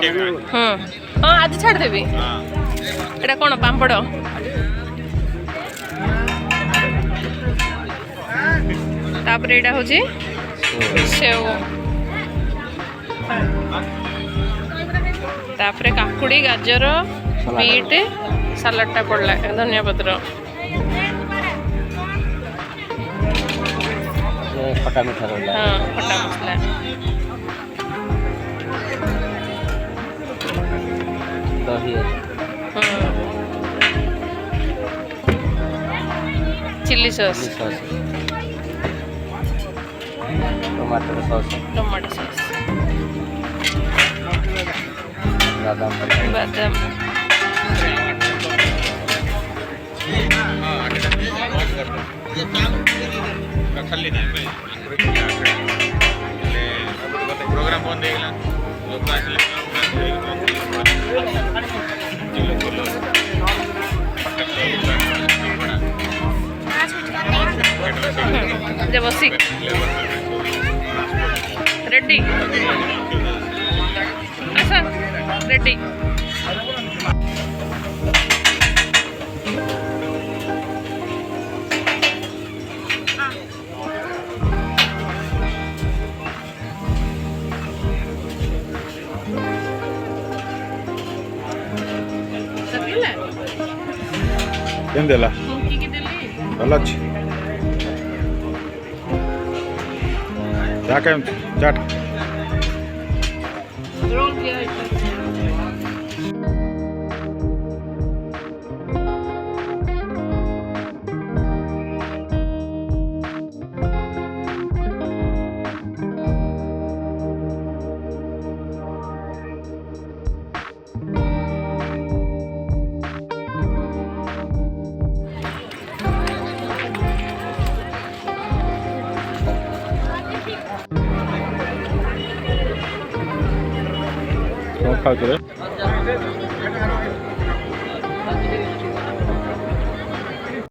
हाँ आज छाड़देवी एटा कौन पापड़ तापर एटा हूँ सेव तापर काकुड़ी गाजर बीट सालाडटा पड़ला धनिया पत्र खट्टा मीठा हाँ खट्टा मसला दही चिल्ली सॉस टमाटर सॉस बादाम प्रोग्राम बंद बसी रेडी आसा रेडी केंदेला भल अच्छी चाट चाट रोल किया है खाते